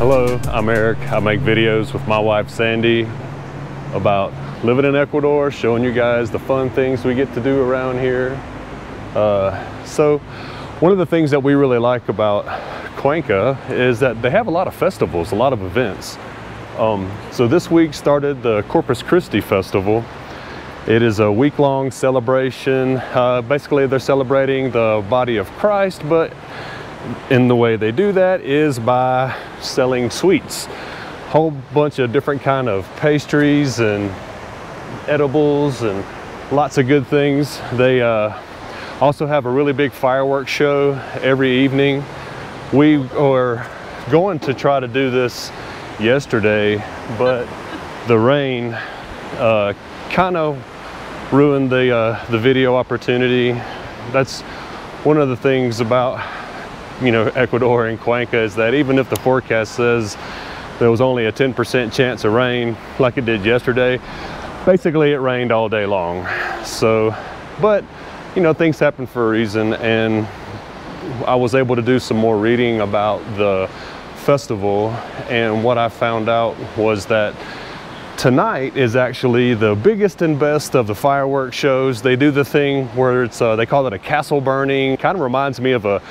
Hello, I'm Eric. I make videos with my wife Sandy about living in Ecuador, showing you guys the fun things we get to do around here. So one of the things that we really like about Cuenca is that they have a lot of festivals, a lot of events. So this week started the Corpus Christi festival. It is a week-long celebration. Basically they're celebrating the body of Christ, but in the way they do that is by selling sweets. Whole bunch of different kind of pastries and edibles and lots of good things. They also have a really big fireworks show every evening. We were going to try to do this yesterday, but the rain kind of ruined the video opportunity. That's one of the things about, you know, Ecuador and Cuenca, is that even if the forecast says there was only a 10% chance of rain like it did yesterday, basically it rained all day long. So, but you know, things happen for a reason, and I was able to do some more reading about the festival, and what I found out was that tonight is actually the biggest and best of the fireworks shows. They do the thing where it's they call it a castle burning. Kind of reminds me of a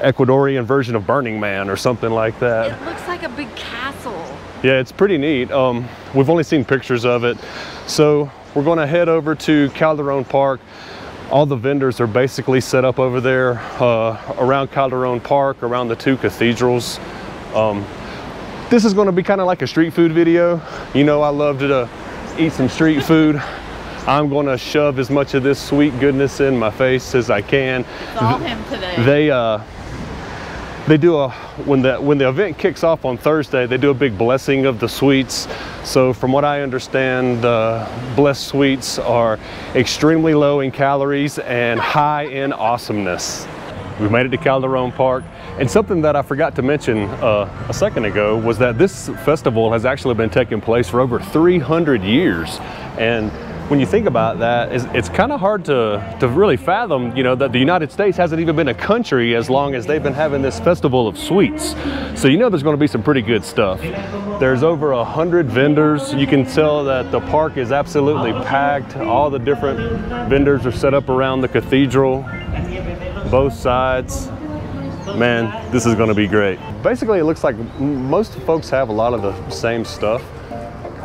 Ecuadorian version of Burning Man or something like that. It looks like a big castle. Yeah, it's pretty neat. We've only seen pictures of it. So we're going to head over to Calderon Park. All the vendors are basically set up over there around Calderon Park, around the two cathedrals. This is going to be kind of like a street food video. You know, I love to eat some street food. I'm going to shove as much of this sweet goodness in my face as I can. It's all him today. They do when the event kicks off on Thursday, they do a big blessing of the sweets. So from what I understand, the blessed sweets are extremely low in calories and high in awesomeness. We made it to Calderon Park, and something that I forgot to mention a second ago was that this festival has actually been taking place for over 300 years. And when you think about that, it's kind of hard to really fathom, you know, that the United States hasn't even been a country as long as they've been having this festival of sweets. So you know there's going to be some pretty good stuff. There's over 100 vendors. You can tell that the park is absolutely packed. All the different vendors are set up around the cathedral, both sides. Man, this is going to be great. Basically, it looks like most folks have a lot of the same stuff.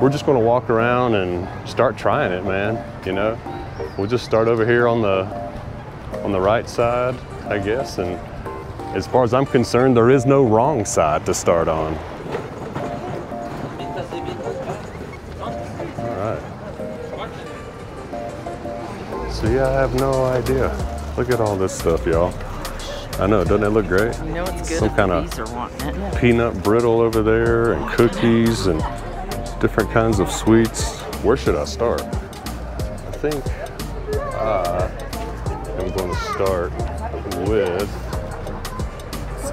We're just going to walk around and start trying it, man. You know, we'll just start over here on the right side, I guess. And as far as I'm concerned, there is no wrong side to start on. All right. So yeah, I have no idea. Look at all this stuff, y'all. I know, doesn't it look great? You know what's good? Some kind of peanut brittle over there, and cookies, and different kinds of sweets. Where should I start? I think I am going to start with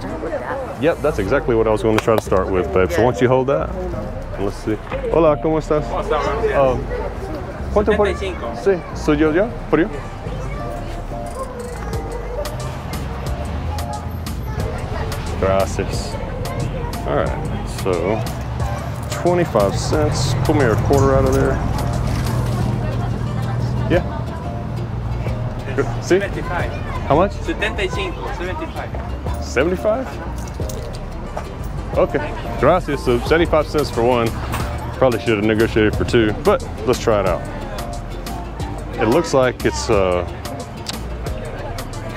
that. Yep, that's exactly what I was going to try to start with, babe. So once you hold that, and let's see. Hola, ¿cómo estás? ¿Cuánto por? Sí, soy yo ya, por yo. Gracias. All right, so 25 cents. Pull me a quarter out of there. Yeah. Good. See? 75. How much? 75. 75? Okay. Gracias. So 75 cents for one. Probably should have negotiated for two, but let's try it out. It looks like it's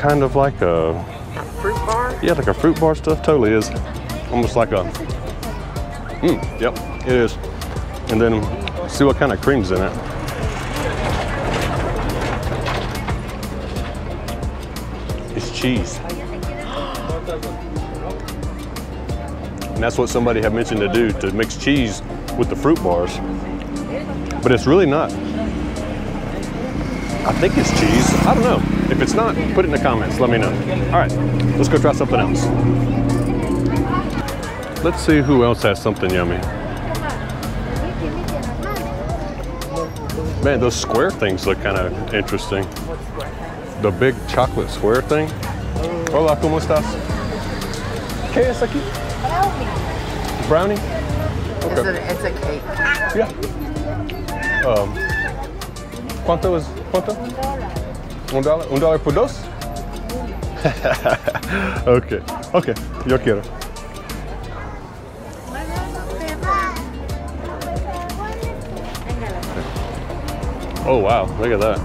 kind of like a fruit bar? Yeah, like a fruit bar stuff. Totally is. Almost like a yep, it is. And then see what kind of cream's in it. It's cheese. And that's what somebody had mentioned to do, to mix cheese with the fruit bars. But it's really not. I think it's cheese. I don't know. If it's not, put it in the comments. Let me know. All right, let's go try something else. Let's see who else has something yummy. Man, those square things look kind of interesting. The big chocolate square thing. Hola, ¿cómo estás? ¿Qué es aquí? brownie? Okay. It's a cake. Yeah. ¿Cuánto es? ¿Cuánto? $1. $1 por dos? Okay. Okay. Yo quiero. Oh wow, look at that.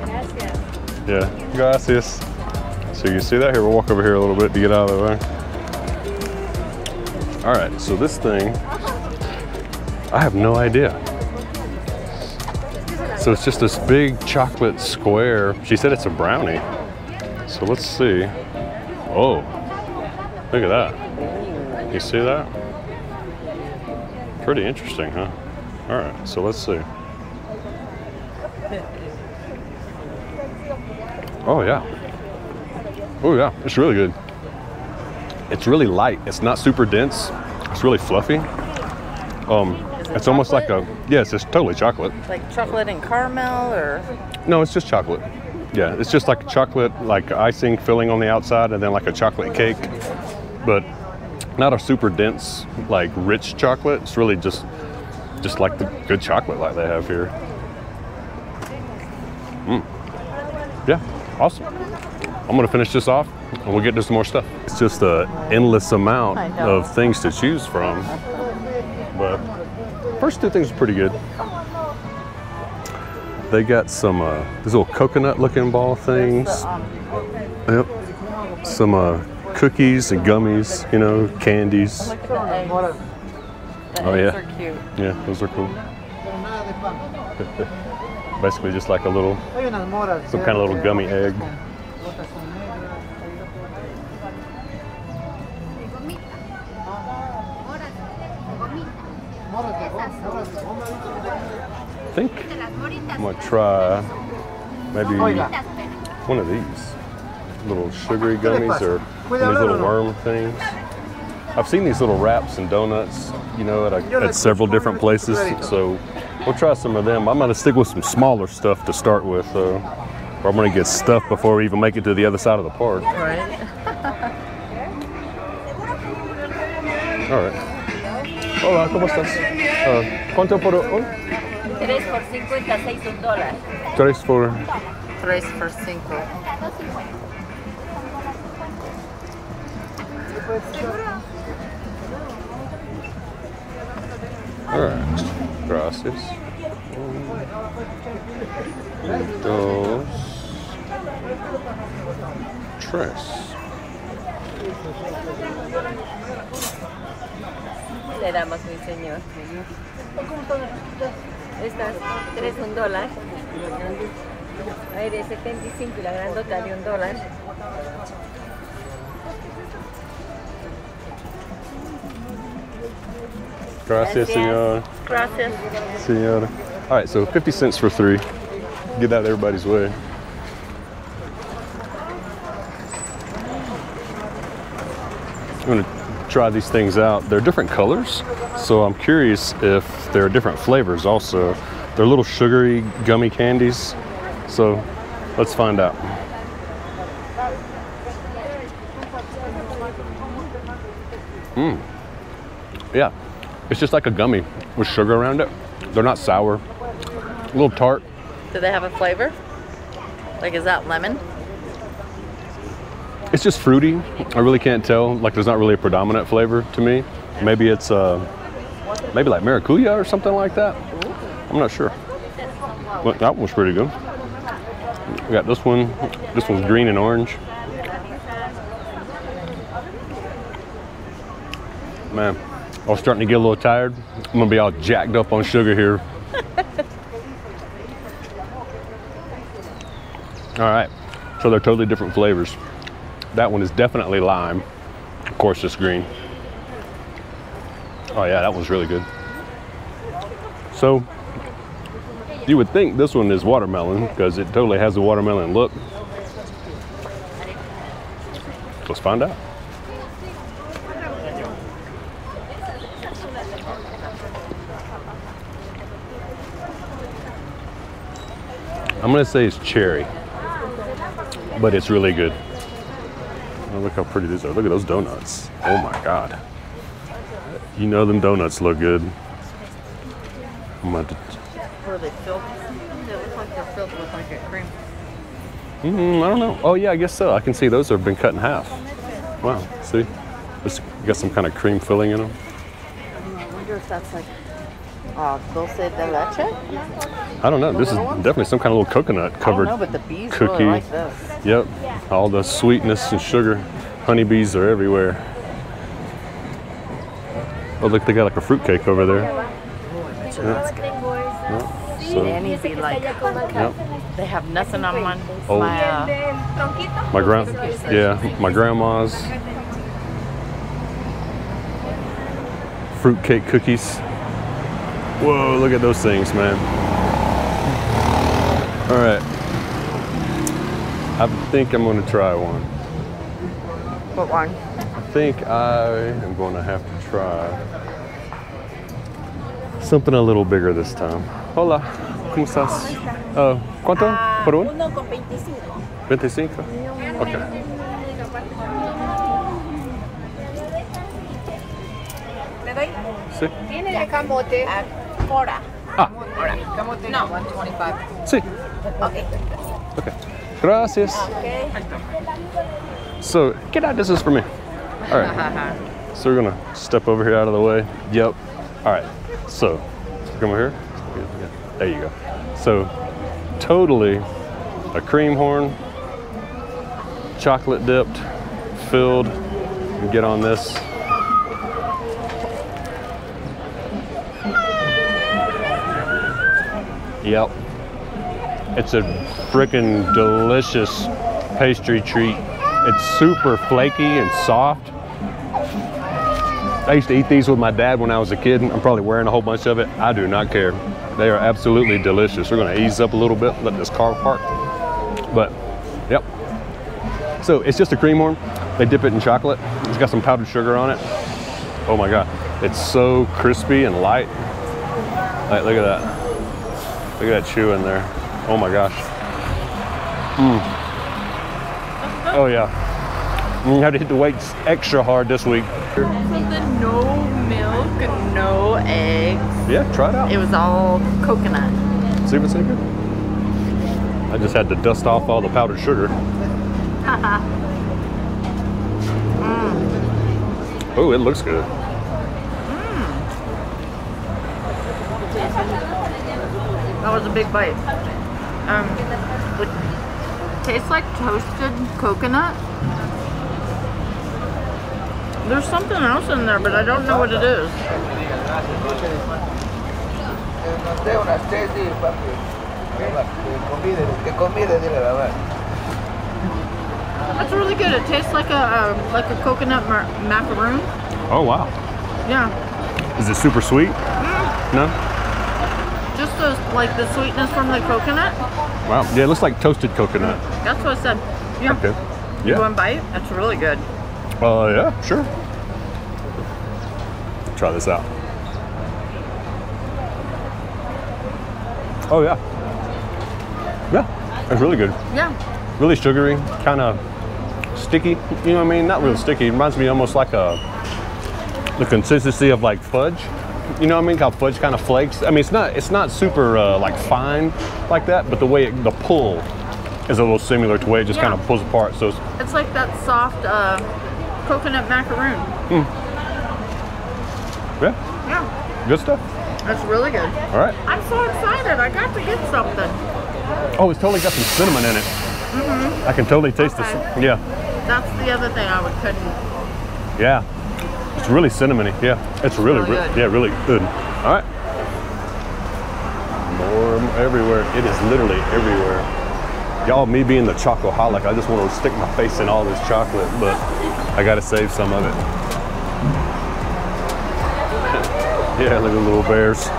Gracias. Yeah, gracias. So you see that? Here, we'll walk over here a little bit to get out of the way. All right, so this thing, I have no idea. So it's just this big chocolate square. She said it's a brownie. So let's see. Oh, look at that. You see that? Pretty interesting, huh? All right, so let's see. Oh yeah. Oh yeah, it's really good. It's really light. It's not super dense. It's really fluffy. It's almost like a, yes, it's totally chocolate. Like chocolate and caramel, or? No, it's just chocolate. Yeah, it's just like chocolate, like icing filling on the outside, and then like a chocolate cake, but not a super dense, like rich chocolate. It's really just like the good chocolate like they have here. Yeah, awesome. I'm gonna finish this off and we'll get to some more stuff. It's just an endless amount of things to choose from, but first two things are pretty good. They got some these little coconut looking ball things. Yep. Some cookies and gummies, you know, candies. Look at the eggs. The eggs are cute. Yeah, those are cool. Basically just like a little, some kind of little gummy egg. I think I'm gonna try maybe one of these little sugary gummies or one of these little worm things. I've seen these little wraps and donuts, you know, at several different places, so we'll try some of them. I'm gonna stick with some smaller stuff to start with, or I'm gonna get stuffed before we even make it to the other side of the park. Right. All right. Hola, ¿cómo estás? ¿Cuánto por hoy? 3 por 56 $1. 3 for... 3 for 5. All right. Gracias. 1, 2, 3. Le damos, mi señor. Estas 3 $1. Hay de 75 y la grandota de $1. Gracias, señor. Gracias. Señora. All right, so 50 cents for 3. Get out of everybody's way. I'm gonna try these things out. They're different colors, so I'm curious if there are different flavors also. They're little sugary gummy candies, so let's find out. Yeah, it's just like a gummy with sugar around it. They're not sour, a little tart. Do they have a flavor? Like, is that lemon? It's just fruity. I really can't tell. Like, there's not really a predominant flavor to me. Maybe it's maybe like maracuja or something like that. I'm not sure. But that one's pretty good. We got this one. This one's green and orange. Man, I was starting to get a little tired. I'm gonna be all jacked up on sugar here. All right, so they're totally different flavors. That one is definitely lime. Of course, it's green. Oh yeah, that one's really good. So, you would think this one is watermelon because it totally has a watermelon look. Let's find out. I'm gonna say it's cherry, but it's really good. Oh, look how pretty these are. Look at those donuts. Oh my God. You know them donuts look good. I'm about to... Were they filled? They look like they're filled with like a cream. I don't know. Oh yeah, I guess so. I can see those have been cut in half. Wow, see? It's got some kind of cream filling in them. I wonder if that's like dulce de leche? I don't know. This is definitely some kind of little coconut covered I don't know, but the bees cookie. really like this. Yep. All the sweetness and sugar. Honeybees are everywhere. Oh, look, they got like a fruitcake over there. Yep. So, Annie be like, yep. they have nothing on my my grandma's fruitcake cookies. Whoa, look at those things, man. All right. I think I'm going to try one. What one? I think I am going to have to try something a little bigger this time. Hola, ¿cómo estás? ¿Cuánto por uno? Uno con 25. 25? Okay. ¿Le doy? Sí. Tiene de camote. Ahora. Ah, Camote, no, 125. sí. Okay. Okay. Gracias. Okay. So, get out, this is for me. All right. So we're gonna step over here out of the way. Yep. All right. So, come over here. There you go. So, totally a cream horn, chocolate dipped, filled. You get on this. Yep. It's a freaking delicious pastry treat. It's super flaky and soft. I used to eat these with my dad when I was a kid. I'm probably wearing a whole bunch of it. I do not care. They are absolutely delicious. We're gonna ease up a little bit, let this car park. But, yep. So it's just a cream horn. They dip it in chocolate. It's got some powdered sugar on it. Oh my God. It's so crispy and light. Like, look at that. Look at that chew in there. Oh my gosh. Oh yeah. You have to hit the weights extra hard this week. Something no milk, no eggs. Yeah, try it out. It was all coconut. See if it's any good. I just had to dust off all the powdered sugar. Oh, it looks good. That was a big bite. It tastes like toasted coconut. There's something else in there, but I don't know what it is. That's really good. It tastes like a coconut macaroon. Oh wow. Yeah. Is it super sweet? No? Just like the sweetness from the coconut. Wow. Yeah, it looks like toasted coconut. That's what I said. Yeah. Okay. You Yeah. want a bite? That's really good. Yeah, sure. Try this out. Oh yeah. Yeah, it's really good. Yeah. Really sugary, kind of sticky. You know what I mean? Not really sticky. It reminds me almost like the consistency of like fudge. You know what I mean? How fudge kind of flakes. I mean, it's not super like fine like that, but the way the pull is a little similar to the way it just kind of pulls apart. So it's like that soft coconut macaroon. Yeah. Yeah. Good stuff. That's really good. All right. I'm so excited. I got to get something. Oh, it's totally got some cinnamon in it. I can totally taste this. Yeah. That's the other thing I couldn't. Yeah. It's really cinnamony. Yeah. It's really good. Yeah, really good. All right. More everywhere. It is literally everywhere. Y'all, me being the chocoholic, I just want to stick my face in all this chocolate, but I got to save some of it. Yeah, look at the little bears.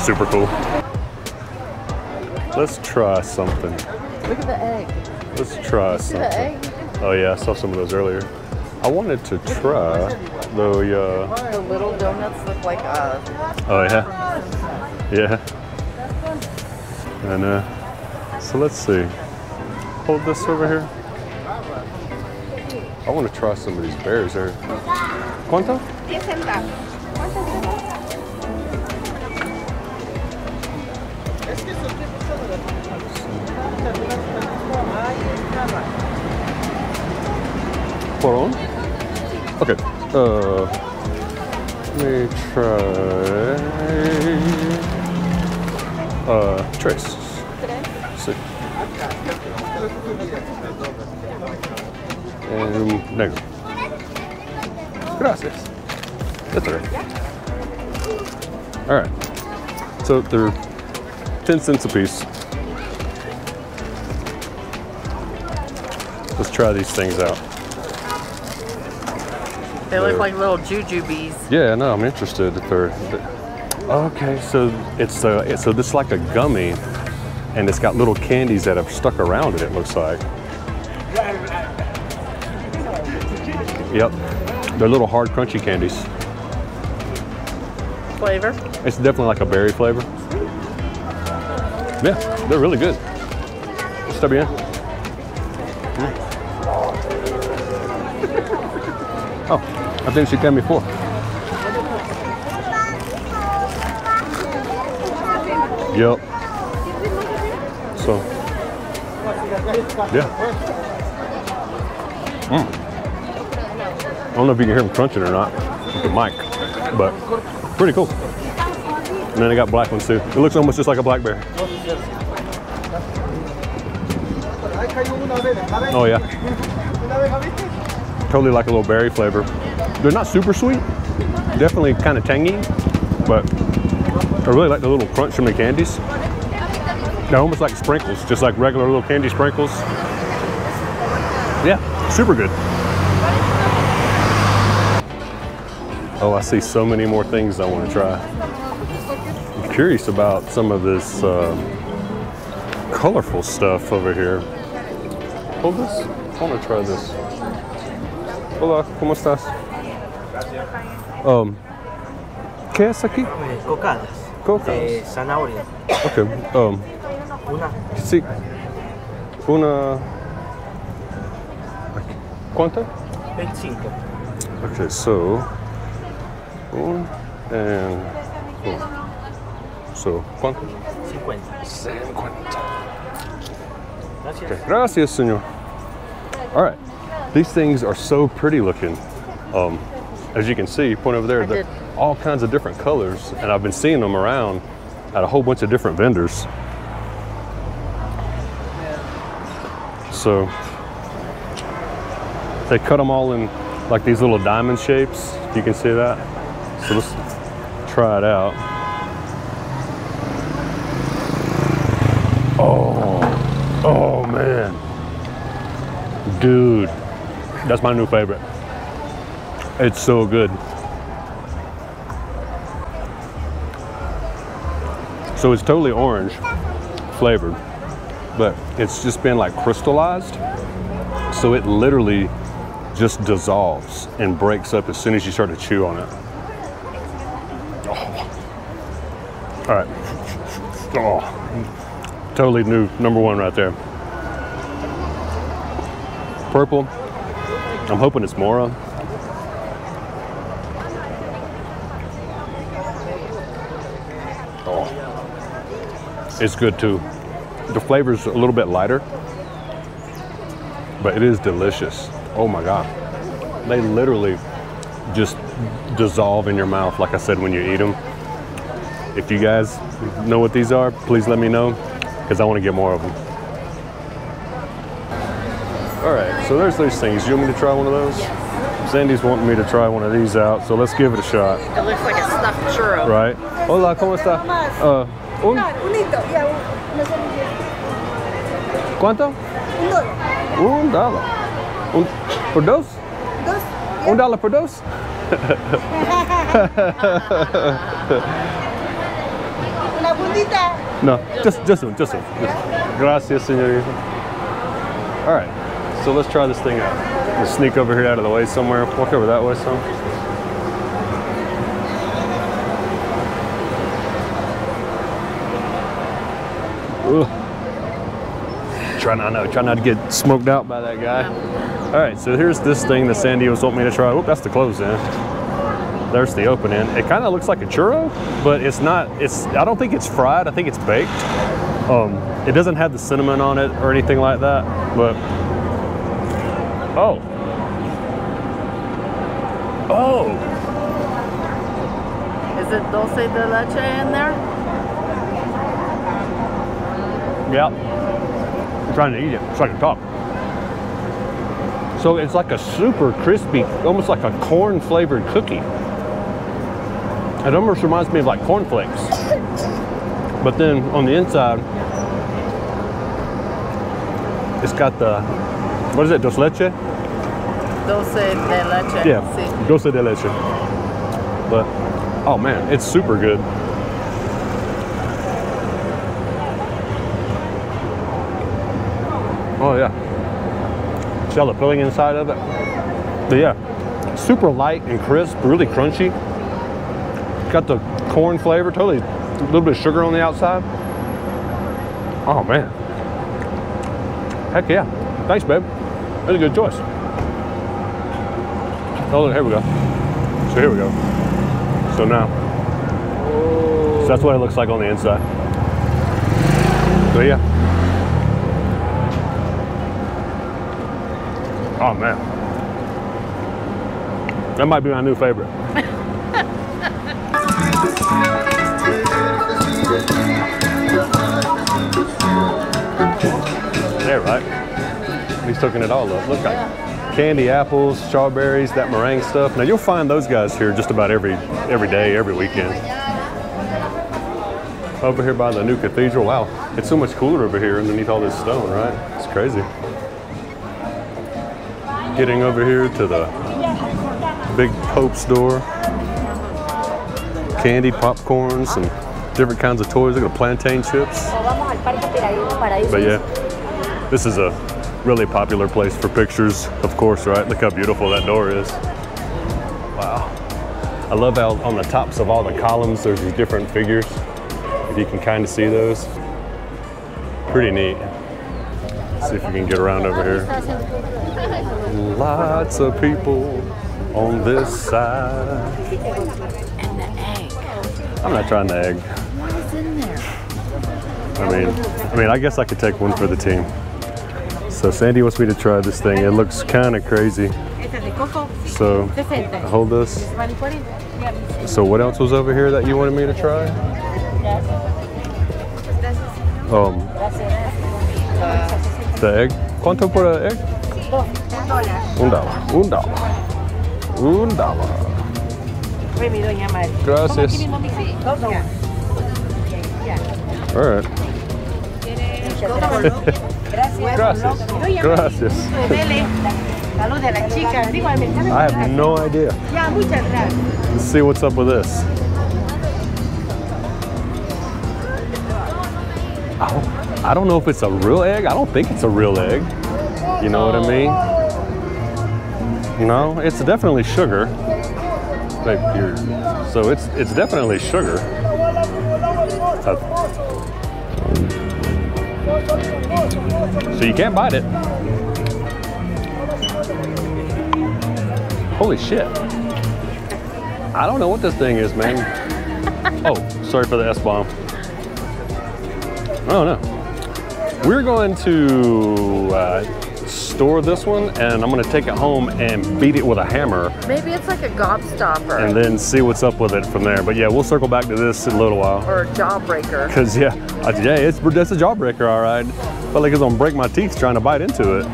Super cool. Let's try something. Look at the egg. Let's try See something. the egg? Oh yeah, I saw some of those earlier. I wanted to try the The little donuts look like oh yeah. Yeah. And so let's see. hold this over here? I want to try some of these berries here. ¿Cuánto? 10 centavos. ¿Cuánto será? Por on? Okay. Let me try. Trace. Sí. Negro. Gracias. That's all right. All right. So they're 10 cents a piece. Let's try these things out. They look like little jujubes. Yeah, no, I'm interested. If they're okay, so it's so this is like a gummy, and it's got little candies that have stuck around it. It looks like. Yep, they're little hard, crunchy candies. Flavor? It's definitely like a berry flavor. Yeah, they're really good. Está bien. Oh, I think she came before. Yep. So, yeah. I don't know if you can hear them crunching or not with the mic, but pretty cool. And then they got black ones too. It looks almost just like a blackberry. Oh yeah. Totally like a little berry flavor. They're not super sweet, definitely kind of tangy, but I really like the little crunch from the candies. They're almost like sprinkles, just like regular little candy sprinkles. Yeah, super good. Oh, I see so many more things I want to try. I'm curious about some of this colorful stuff over here. Hold this. I want to try this. Hola, ¿cómo estás? ¿Qué es aquí? Cocadas. Cocadas. De zanahoria. Okay. Una. Sí. Una. ¿Cuánto? 25. Okay, so. Un and. So, ¿cuánto? 50. 50. Gracias. Okay. Gracias, señor. All right. These things are so pretty looking. As you can see, point over there, they're all kinds of different colors, and I've been seeing them around at a whole bunch of different vendors. So they cut them all in like these little diamond shapes. You can see that. So let's try it out. Oh man, dude, that's my new favorite. It's so good. So it's totally orange flavored, but it's just been like crystallized. So it literally just dissolves and breaks up as soon as you start to chew on it. Oh. All right. Oh, totally new #1 right there. Purple. I'm hoping it's Mora. Oh, it's good too. The flavor's a little bit lighter, but it is delicious. Oh my God. They literally just dissolve in your mouth, like I said, when you eat them. If you guys know what these are, please let me know, because I want to get more of them. All right, so there's those things. You want me to try one of those? Yes. Sandy's wanting me to try one of these out, so let's give it a shot. It looks like a stuffed churro. Right? Hola, ¿cómo está? ¿Cuánto? $1. ¿Por dos? $1 por dos? Una puntita. No, just one. Gracias, señorita. All right, so let's try this thing out. We'll sneak over here out of the way somewhere. Walk over that way some. Try not to get smoked out by that guy. All right, so here's this thing that Sandy was wanting me to try. Oh, that's the closed end. There's the open end. It kind of looks like a churro, but it's not. I don't think it's fried. I think it's baked. It doesn't have the cinnamon on it or anything like that. But oh, Is it dulce de leche in there? yeah. I'm trying to eat it so I can talk. So it's like a super crispy, almost like a corn flavored cookie. It almost reminds me of like cornflakes. But then on the inside, it's got the, what is it, dulce leche? Dulce de leche. Yeah, Sí. dulce de leche. But, oh man, it's super good. Oh yeah. See all the filling inside of it? But yeah, super light and crisp, really crunchy. Got the corn flavor, totally, a little bit of sugar on the outside. Oh man. Heck yeah. Thanks, babe. That's a good choice. Oh, look, here we go. So here we go. So now, so that's what it looks like on the inside. So yeah. Oh man. That might be my new favorite. There, right? He's cooking it all up. Look like candy apples, strawberries, that meringue stuff. Now you'll find those guys here just about every day, every weekend. Over here by the new cathedral. Wow, it's so much cooler over here underneath all this stone, right? It's crazy. Getting over here to the big Pope store. Candy, popcorns, and different kinds of toys. Look at the plantain chips. But yeah, this is a really popular place for pictures, of course, right? Look how beautiful that door is. Wow. I love how on the tops of all the columns there's these different figures. If you can kind of see those. Pretty neat. Let's see if we can get around over here. Lots of people on this side. And the egg. I'm not trying the egg. What is in there? I mean, I guess I could take one for the team. So Sandy wants me to try this thing. It looks kind of crazy. So hold this. So what else was over here that you wanted me to try? The egg. ¿Cuánto por el egg? $1. $1. Gracias. All right. Gracias. Gracias. I have no idea. Let's see what's up with this. I don't know if it's a real egg. I don't think it's a real egg. You know what I mean? No, it's definitely sugar. So it's definitely sugar. So you can't bite it. Holy shit. I don't know what this thing is, man. Oh, sorry for the S-bomb. I don't know. We're going to store this one, and I'm going to take it home and beat it with a hammer. Maybe it's like a gobstopper. And then see what's up with it from there. But yeah, we'll circle back to this in a little while. Or a jawbreaker. Because yeah, that's a jawbreaker, all right. Felt like it's going to break my teeth trying to bite into it.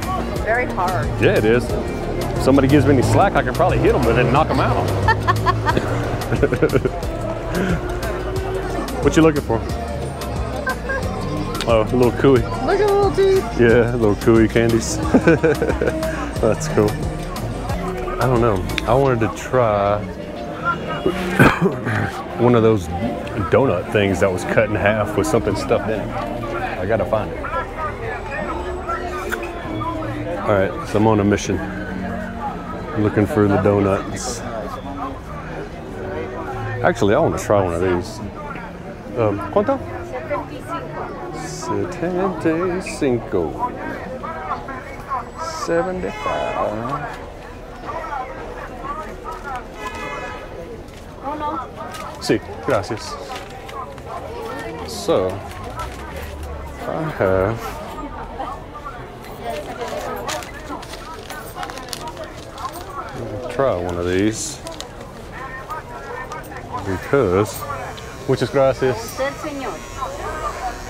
Very hard. Yeah, it is. If somebody gives me any slack, I can probably hit them with it and knock them out. What you looking for? Oh, a little cooey. Look at the little teeth. Yeah, little cooey candies. That's cool. I don't know. I wanted to try one of those donut things that was cut in half with something stuffed in it. I gotta find it. All right, so I'm on a mission. Looking for the donuts. Actually, I want to try one of these. ¿Cuánto? 75. $75. Sí, gracias. So, I have try one of these because muchas gracias.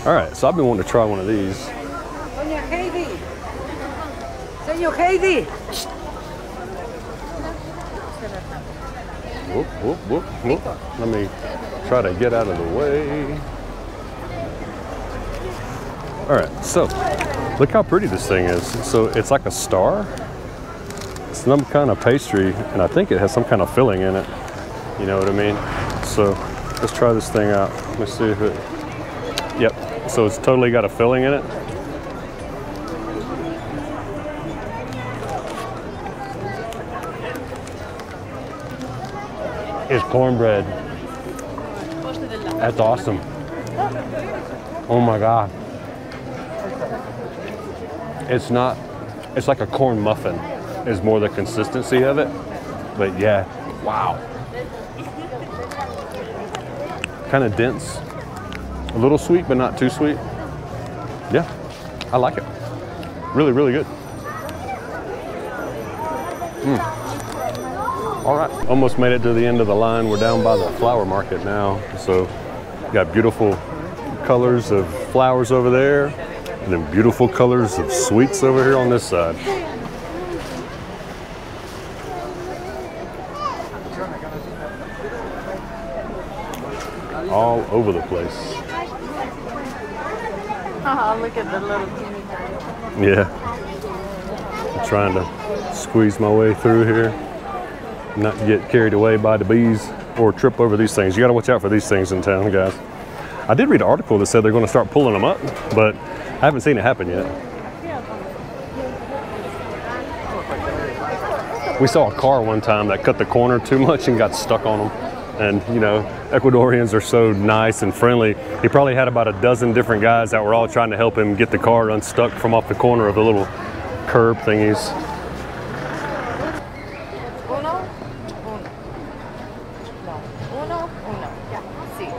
All right, so I've been wanting to try one of these. Doña Heidi. Señor Heidi. Whoop, whoop, whoop, whoop. Let me try to get out of the way. All right, so look how pretty this thing is. So it's like a star. It's some kind of pastry, and I think it has some kind of filling in it. You know what I mean? So let's try this thing out. Let me see if it, yep. So it's totally got a filling in it. It's cornbread. That's awesome. Oh my God. It's not, it's like a corn muffin is more the consistency of it. But yeah, wow. Kind of dense. A little sweet, but not too sweet. Yeah, I like it. Really, really good. All right, almost made it to the end of the line. We're down by the flower market now. So got beautiful colors of flowers over there, and then beautiful colors of sweets over here on this side. All over the place. Oh, look at the little teeny tiny. Yeah. I'm trying to squeeze my way through here, not get carried away by the bees or trip over these things. You got to watch out for these things in town, guys. I did read an article that said they're going to start pulling them up, but I haven't seen it happen yet. We saw a car one time that cut the corner too much and got stuck on them. And you know, Ecuadorians are so nice and friendly. He probably had about a dozen different guys that were all trying to help him get the car unstuck from off the corner of the little curb thingies. Uno. Yeah, see.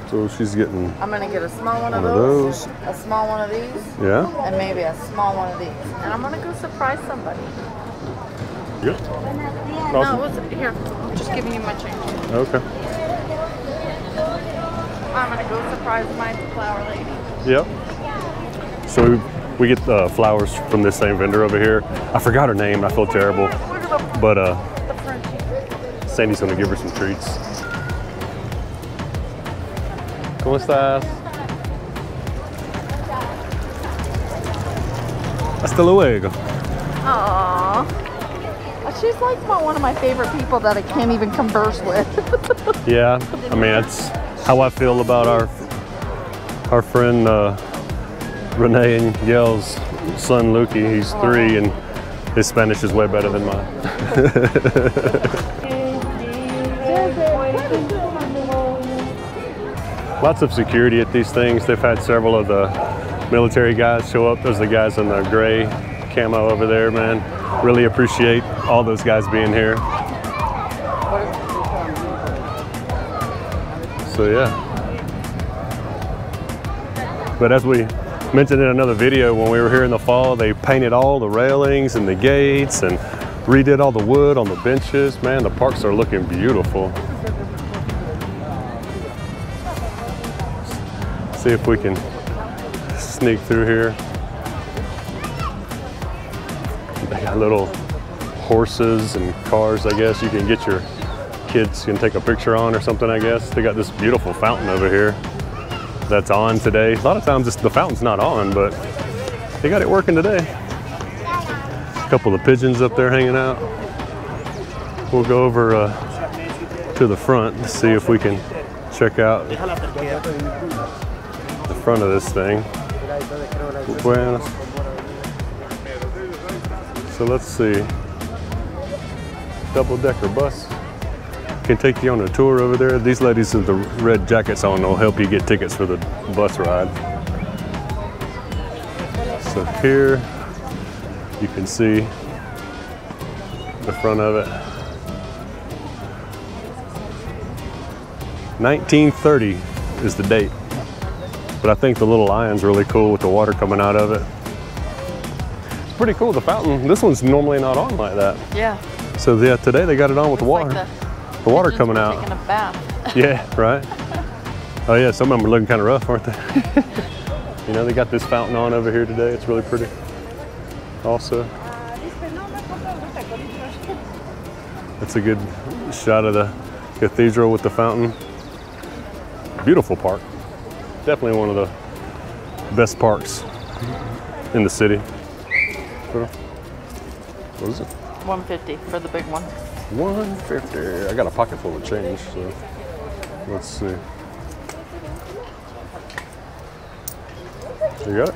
So she's getting I'm gonna get a small one of one of those, those. a small one of these, Yeah. and maybe a small one of these. And I'm gonna go surprise somebody. Good. No, Awesome. it was here. I'm just giving you my change. Okay. I'm gonna go surprise my flower lady. Yep. So we get flowers from this same vendor over here. I forgot her name. I feel terrible. Look at But the Frenchie. Sandy's gonna give her some treats. ¿Cómo estás? Hasta luego. Aww. She's like one of my favorite people that I can't even converse with. Yeah, I mean, that's how I feel about our friend Renee and Yale's son Lukey. He's 3 and his Spanish is way better than mine. Lots of security at these things. They've had several of the military guys show up. Those are the guys in the gray camo over there, man. Really appreciate all those guys being here. So yeah. But as we mentioned in another video, when we were here in the fall, they painted all the railings and the gates and redid all the wood on the benches. Man, the parks are looking beautiful. See if we can sneak through here. They got little horses and cars, I guess. You can get your kids can take a picture on or something, I guess. They got this beautiful fountain over here that's on today. A lot of times the fountain's not on, but they got it working today. A couple of pigeons up there hanging out. We'll go over to the front and see if we can check out the front of this thing. So let's see. Double-decker bus. can take you on a tour over there. These ladies with the red jackets on will help you get tickets for the bus ride. So here you can see the front of it. 1930 is the date. But I think the little lion's really cool with the water coming out of it. It's pretty cool, the fountain. This one's normally not on like that. Yeah. So yeah, today they got it on with the water. Like the water coming out. Taking a bath. Yeah, right. Oh yeah, some of them are looking kind of rough, aren't they? You know, they got this fountain on over here today. It's really pretty. Also, that's a good shot of the cathedral with the fountain. Beautiful park. Definitely one of the best parks in the city. What is it? $150 for the big one. $150. I got a pocket full of change, so let's see. You got it?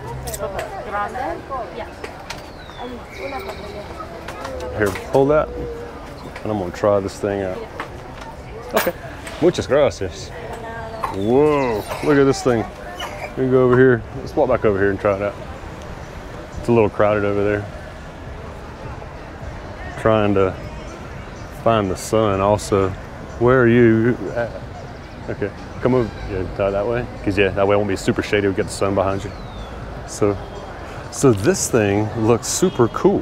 Here, hold that, and I'm gonna try this thing out. Okay. Muchas gracias. Whoa, look at this thing. We can go over here. Let's walk back over here and try it out. It's a little crowded over there. Trying to find the sun also. Where are you at? Okay, come over. Yeah, try that way. Because yeah, that way it won't be super shady. We'll get the sun behind you. So this thing looks super cool.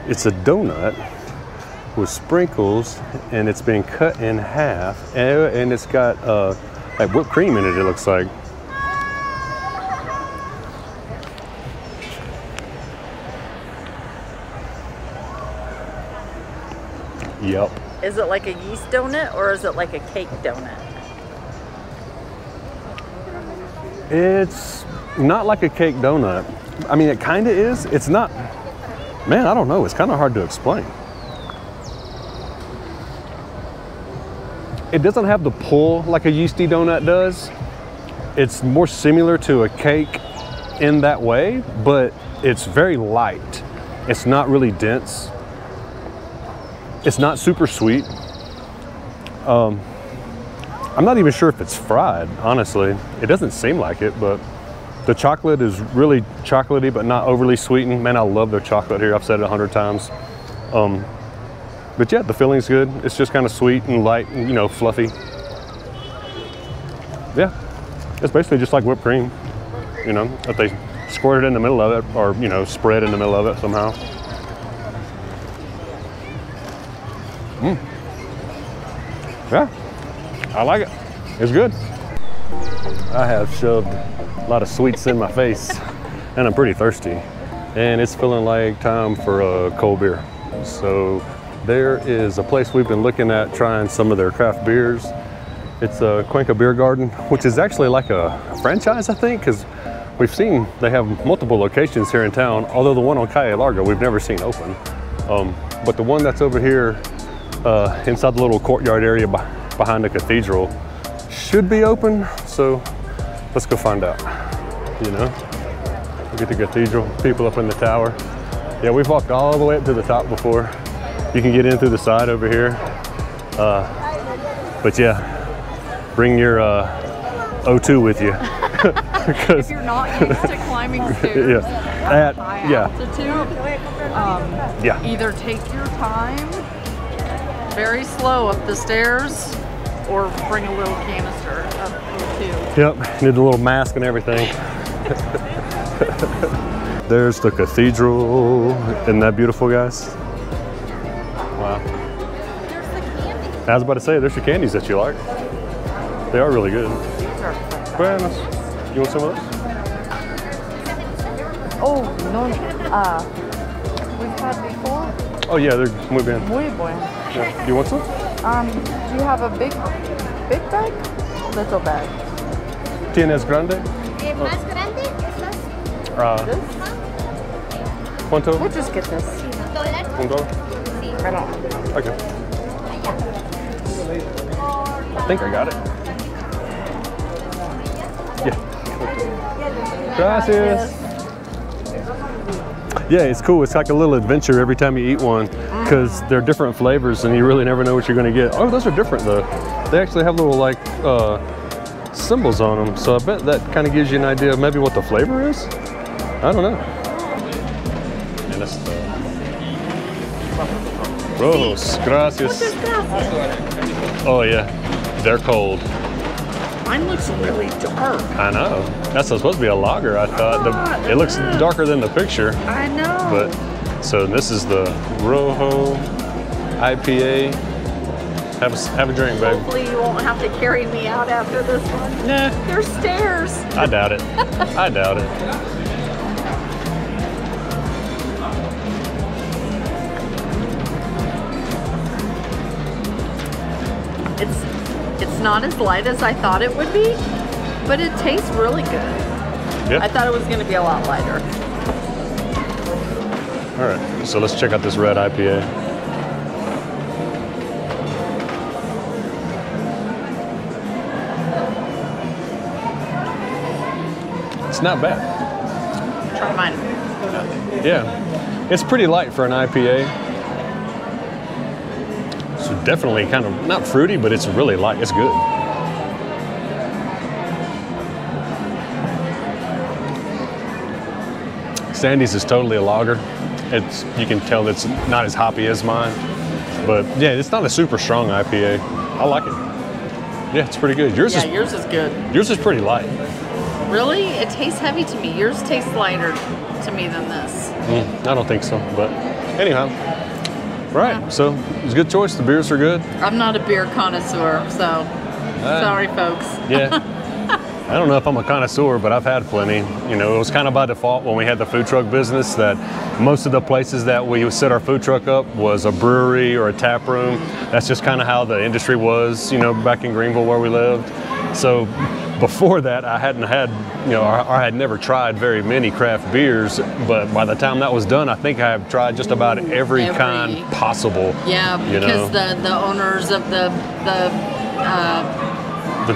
It's a donut with sprinkles, and it's been cut in half, and it's got like whipped cream in it, it looks like. Yep. Is it like a yeast donut or is it like a cake donut? It's not like a cake donut. I mean, it kind of is. It's not, man, I don't know. It's kind of hard to explain. It doesn't have the pull like a yeasty donut does. It's more similar to a cake in that way, but it's very light. It's not really dense. It's not super sweet. I'm not even sure if it's fried, honestly. It doesn't seem like it, but the chocolate is really chocolatey, but not overly sweetened. Man, I love their chocolate here. I've said it 100 times. But yeah, the filling's good. It's just kind of sweet and light and, you know, fluffy. Yeah, it's basically just like whipped cream, you know, if they squirt it in the middle of it or, you know, spread in the middle of it somehow. Yeah, I like it. It's good. I have shoved a lot of sweets in my face and I'm pretty thirsty. And it's feeling like time for a cold beer. So there is a place we've been looking at trying some of their craft beers. It's a Cuenca Beer Garden, which is actually like a franchise, I think, because we've seen they have multiple locations here in town, although the one on Calle Larga we've never seen open. But the one that's over here inside the little courtyard area behind the cathedral should be open, so let's go find out, you know? Look at the cathedral, people up in the tower. Yeah, we've walked all the way up to the top before. You can get in through the side over here. But yeah, bring your O2 with you. If you're not used to climbing stairs at high altitude, yeah. Either take your time, very slow up the stairs, or bring a little canister of O2. Yep, need a little mask and everything. There's the cathedral. Isn't that beautiful, guys? Wow. There's the candy. I was about to say, there's your candies that you like. They are really good. Buenas. You want some of those? Oh, no. We've had before. Oh yeah, they're muy bien. Muy buen. Yeah. Do you want some? Do you have a big bag? Little bag. ¿Tienes grande? Más grande, estas. This? ¿Cuánto? We'll just get this. $1? Right on. Okay. I think I got it. Yeah. Gracias. Yeah, it's cool. It's like a little adventure every time you eat one. because they're different flavors and you really never know what you're gonna get. Oh, those are different though. They actually have little like symbols on them, so I bet that kind of gives you an idea of maybe what the flavor is. I don't know. And that's the Rojos, gracias. Oh yeah, they're cold. Mine looks really dark. I know. That's supposed to be a lager, I thought. It looks darker than the picture. I know. But so this is the Rojo IPA. Have a drink, babe. Hopefully you won't have to carry me out after this one. Nah. There's stairs. I doubt it. I doubt it. It's not as light as I thought it would be, but it tastes really good. Yeah. I thought it was going to be a lot lighter. All right, so let's check out this red IPA. It's not bad. Try mine. Yeah, it's pretty light for an IPA. So definitely kind of, not fruity, but it's really light. It's good. Sandy's is totally a lager. You can tell it's not as hoppy as mine. But yeah, it's not a super strong IPA. I like it. Yeah, it's pretty good. Yours is good. Yours is pretty light. Really? It tastes heavy to me. Yours tastes lighter to me than this. I don't think so, but anyhow. Right, so it's a good choice. The beers are good. I'm not a beer connoisseur, so sorry, folks. Yeah. I don't know if I'm a connoisseur, but I've had plenty. You know, it was kind of by default when we had the food truck business that most of the places that we would set our food truck up was a brewery or a tap room. That's just kind of how the industry was, you know, back in Greenville where we lived. So before that, I hadn't had, you know, I had never tried very many craft beers, but by the time that was done, I think I have tried just about every kind possible. Yeah, because the owners of the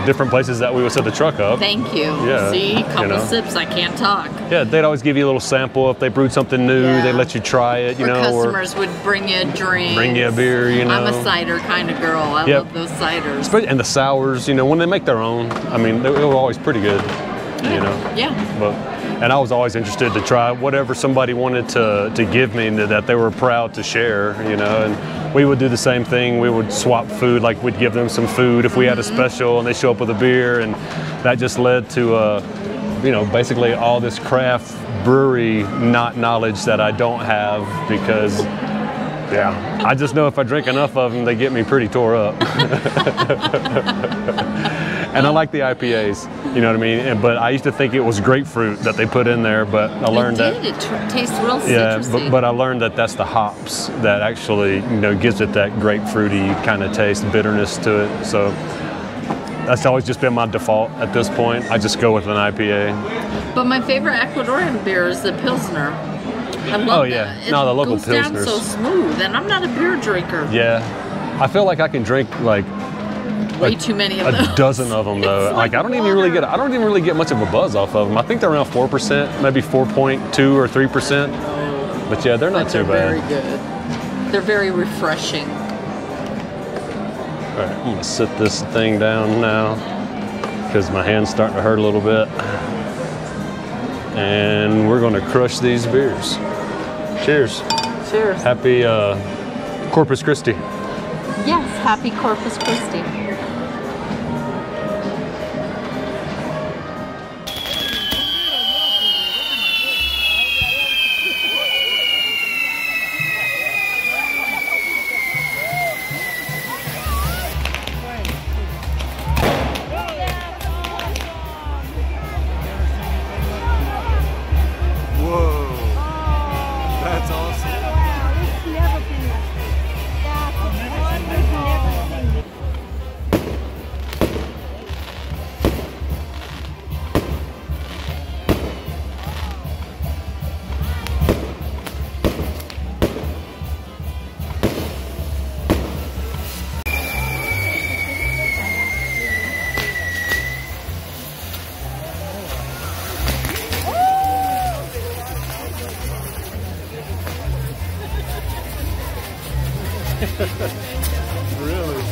different places that we would set the truck up. Thank you. Yeah, see, couple sips, I can't talk. Yeah, they'd always give you a little sample if they brewed something new. Yeah. They let you try it, you know. Customers would bring you a drink. Bring you a beer, you know. I'm a cider kind of girl. I love those ciders. And the sours, you know, when they make their own, I mean, they were always pretty good, you know. Yeah. And I was always interested to try whatever somebody wanted to give me that they were proud to share, you know. And we would do the same thing. We would swap food, like we'd give them some food if we had a special and they show up with a beer, and that just led to, you know, basically all this craft brewery knowledge that I don't have because, yeah, I just know if I drink enough of them, they get me pretty tore up. And I like the IPAs, you know what I mean? But I used to think it was grapefruit that they put in there, but I learned it tastes real citrusy. Yeah, but I learned that that's the hops that actually, you know, gives it that grapefruity kind of taste, bitterness to it. So that's always just been my default at this point. I just go with an IPA. But my favorite Ecuadorian beer is the Pilsner. I love that. No, the local Pilsners. It goes down so smooth, and I'm not a beer drinker. Yeah, I feel like I can drink like way too many of those. A dozen of them though. Like I don't even really get much of a buzz off of them. I think they're around 4%, maybe 4.2 or 3%. But yeah, they're not too bad. Very good. They're very refreshing. All right, I'm gonna sit this thing down now because my hand's starting to hurt a little bit. And we're gonna crush these beers. Cheers. Cheers. Happy Corpus Christi. Yes, happy Corpus Christi. Really?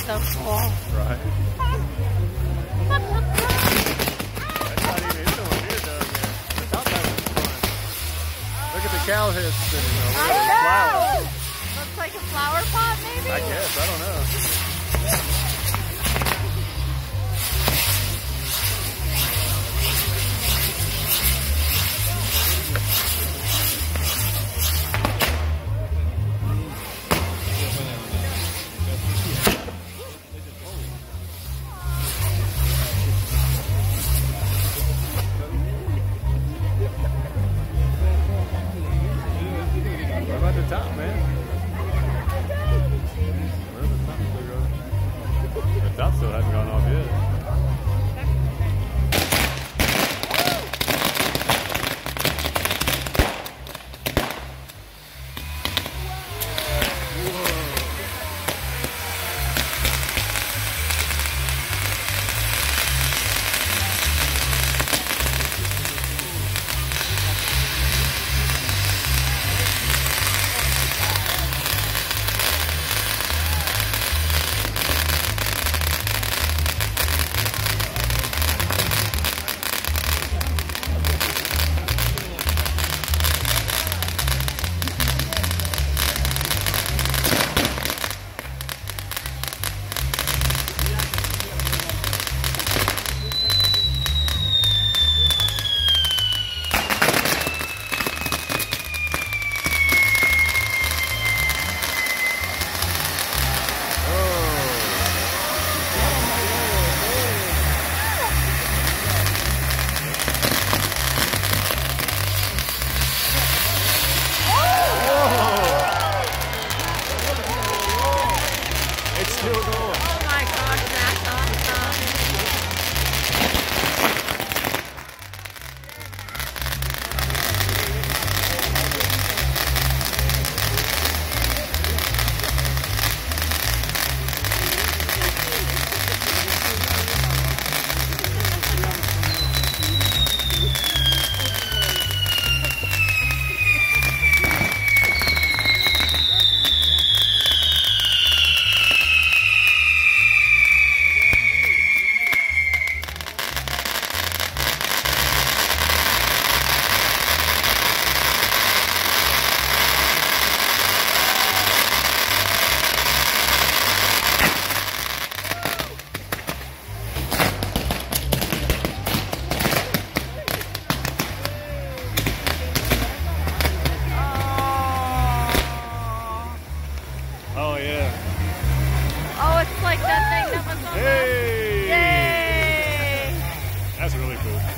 So cool. Right. That's not even, it's nowhere near done yet. The top half is fun. Look at the cow heads spinning over I there. know. Flowers. Looks like a flower pot, maybe? I guess, I don't know. What about the top, man? Where's the top still going? The top still hasn't gone off yet.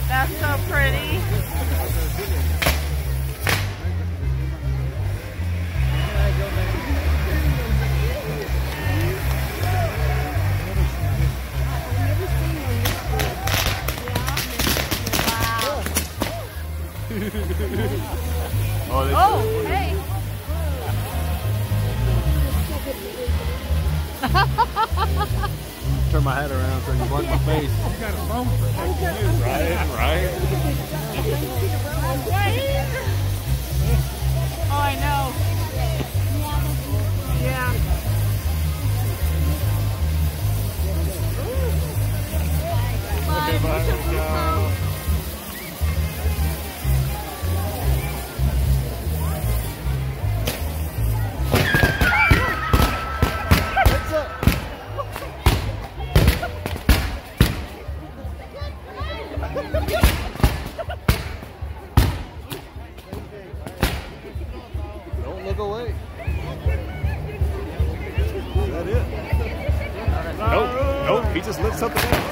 That's so pretty. Oh, hey. Turn my head around so I can block my face. You got a phone protecting you. Right. Oh, I know. Yeah. Okay, bye. Don't look away. Is that it? Nope. He just lit something else.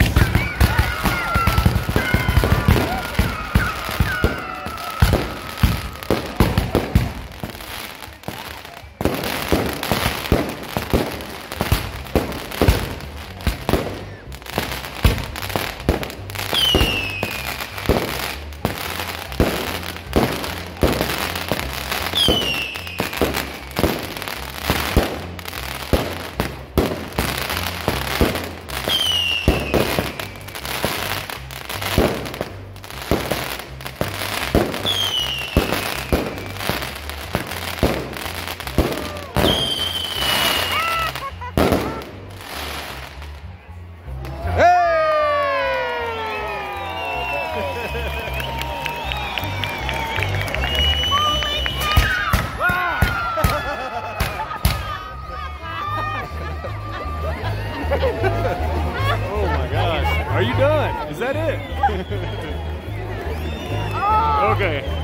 Oh my gosh. Are you done? Is that it? Okay.